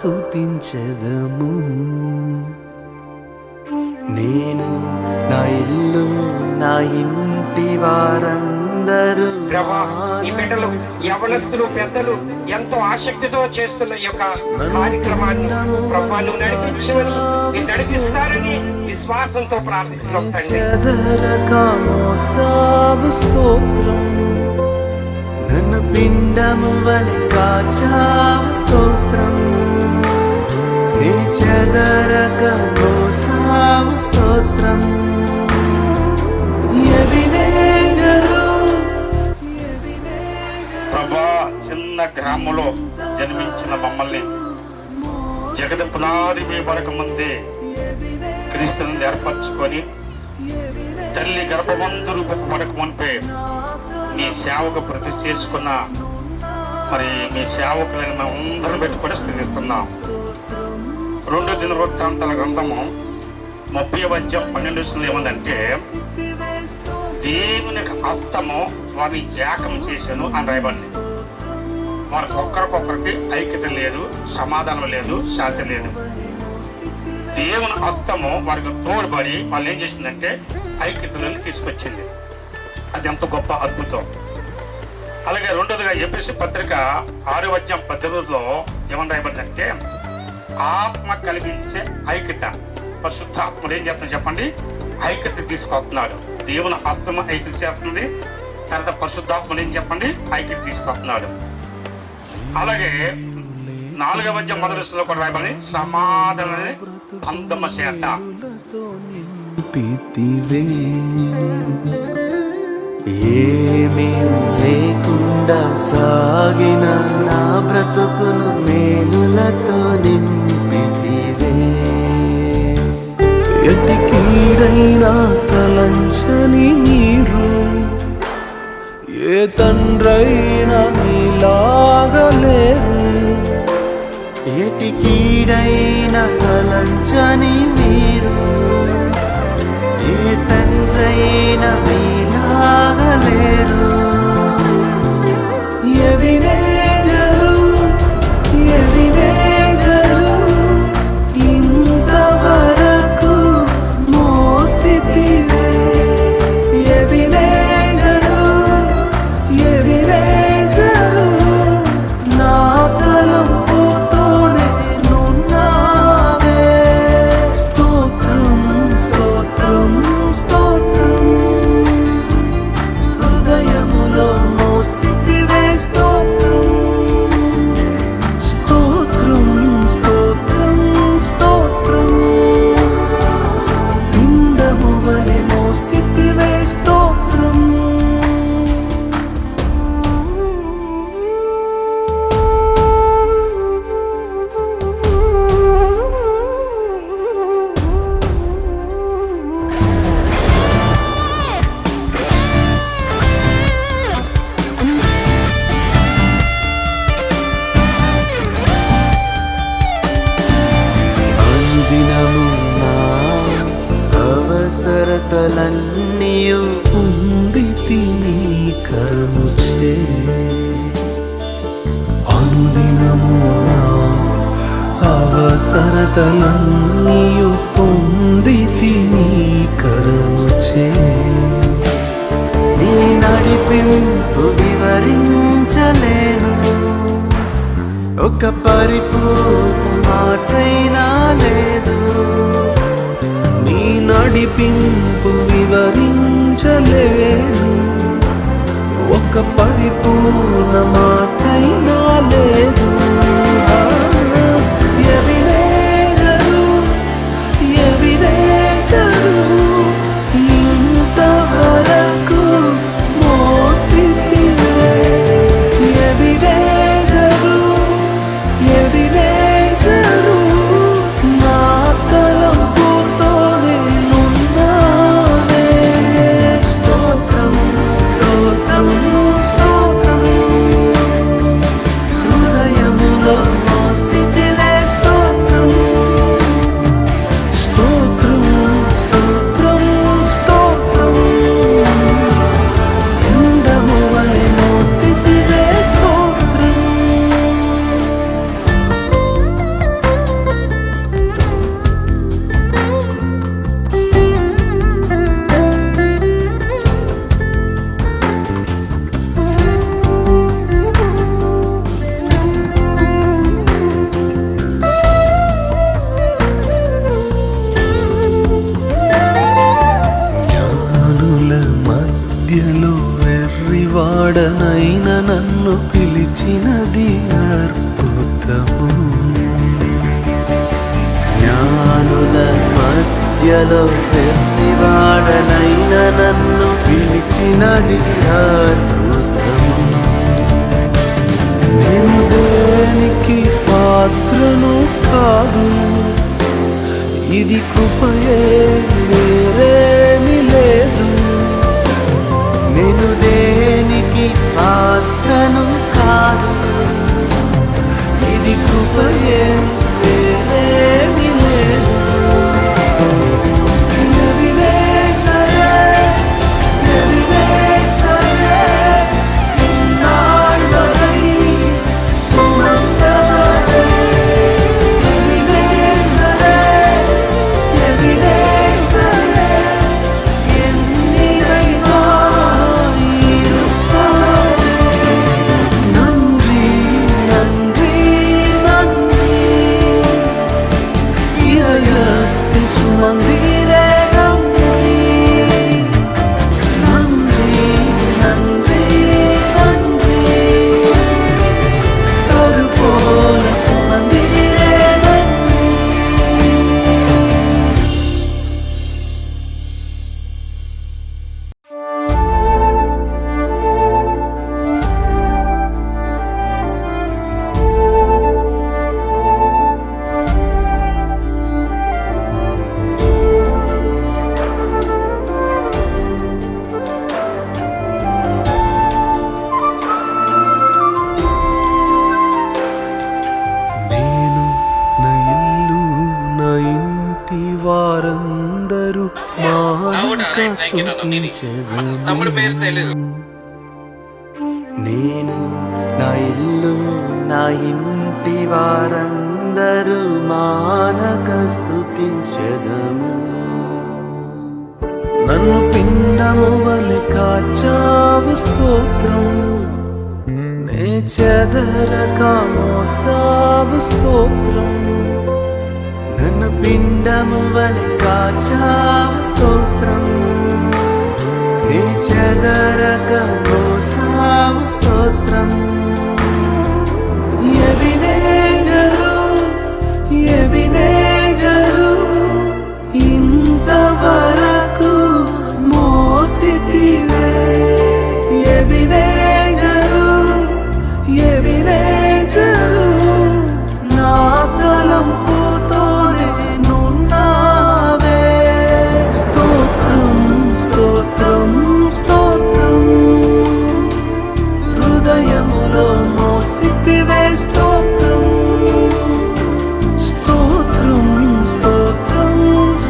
స్తుతించెదము. నేను, నా ఇల్లు, నా ఇంటి వారందరూ ప్రభా, ఈ బిడ్డలు యవనస్తులు పెద్దలు ఎంతో ఆసక్తితో చేస్తున్న ఈ యొక్క కార్యక్రమాన్ని ప్రభా నువ్వు నడిపించమని, మీరు నడిపిస్తారని విశ్వాసంతో ప్రార్థిస్తున్నాం తండ్రి. స్తోత్రం, నన్ను పిండము వలె కాచావు స్తోత్రం, నీ చెదరక మోసావు స్తోత్రం. ప్రభా, చిన్న గ్రామంలో జన్మించిన మమ్మల్ని జగతి పునాది వేయబడక ముందే క్రీస్తుని ఏర్పరచుకొని తల్లి గర్భవంతులు పడక మునిపే మీ సేవకు ప్రతిష్ఠ చేసుకున్న మరి మీ సేవకులను మేము అందరం పెట్టుకొని స్థితిస్తున్నాం. 2 దినవృత్తాంతాల గ్రంథము 30:12 ఏముందంటే, దేవుని హస్తము వారిని ఏకం చేశాను అని రాయబడింది. వారికి ఒక్కరికొక్కరికి ఐక్యత లేదు, సమాధానం లేదు, శాంతి లేదు. దేవుని హస్తము వారికి తోడ్పడి వాళ్ళు ఏం చేసిందంటే ఐక్యతలను తీసుకొచ్చింది. అది ఎంత గొప్ప అద్భుతం. అలాగే రెండోదిగా ఎఫెసీ పత్రిక 6:18 ఏమని రాయబడిందంటే, ఆత్మ కలిగించే ఐక్యత. పరిశుద్ధాత్ముడు ఏం చెప్తున్నా చెప్పండి? ఐక్యత తీసుకొస్తున్నాడు. దేవుని హస్తము ఐక్యత చేస్తుంది. తర్వాత పరిశుద్ధాత్ముడు ఏం చెప్పండి? ఐక్యత తీసుకొస్తున్నాడు. అలాగే 4:1 కూడా రాయబడి సమాధానాన్ని బంధము చేత. ఏమీ లేకుండా సాగిన నా బ్రతుకును మేలులతో నింపితివే. ఎట్టి కీడైనా తలంచని మీరు, ఏ తండ్రైనా మీలాగలేరు. ఎట్టి కీడైనా తలంచని మీరు, ఏ తండ్రైనా మీలాగలేరు. ఎవినేజరు, ఎవినేజరు, ఇంతవరకు మోసితివే. ఎవినేజరు, ఎవినేజరు, నా తలంపుతోనే నున్నావే. స్తోత్రం, స్తోత్రం, స్తోత్రం, హృదయములో మోసితివే. స్తోత్రం, స్తోత్రం, స్తోత్రం, స్తోత్రం, పిండము వలె మోసితివే. స్తోత్రం. అనుదినము నా అవసరతలన్నీయు పొందితి నీ కరుణచే. అనుదినము నా అవసరతలన్నీయు పొందితి నీ కరుణచే. నీ నడిపింపు వివరించలేను, ఒక పరిపూర్ణ మాటైనా లేదు. నీ నడిపింపు వివరించలేను, ఒక పరిపూర్ణ మాటైనా లేదు. ఎవినేజరు, ఎవినేజరు, ఇంతవరకు మోసితివే. ఎవినేజరు, ఎవినేజరు, నా తలంపుతోనే నున్నావే. స్తోత్రం, స్తోత్రం, స్తోత్రం, హృదయ పిలిచినది అద్భుతము. జ్ఞానుల మధ్యలో వెర్రివాడనైన నన్ను పిలిచినది అద్భుతము. నేను దేనికి పాత్రను కాదు, ఇది కృపయే వేరేమి లేదు. నేను దేనికి పాత్రను కాదు, ఇది కృపయే వేరేమి లేదు. ఎవినే సరే, ఎవినే సరే, ఇన్నాళ్ళై సుమంతమై. ఎవినే సరే, ఎవినే సరే, ఎన్నిరైనా இருப்பவரே. நன்றி நன்றி நன்றி, இதயத்தில் சுமந்தீரே நன்றி. நன்றி நன்றி நன்றி, அதுபோல சுமந்தீரே நன்றி. నేను నా ఇల్లు నా ఇంటి వారందరూ మానక స్తుతించెదము. నేను నా ఇల్లు నా ఇంటి వారందరూ మానక స్తుతించెదము. నన్ను పిండము వలె కాచావు స్తోత్రం, నే చెదరక మోసావు స్తోత్రం. నన్ను పిండము వలె కాచావు స్తోత్రం, నే చెదరక మోసావు స్తోత్రం.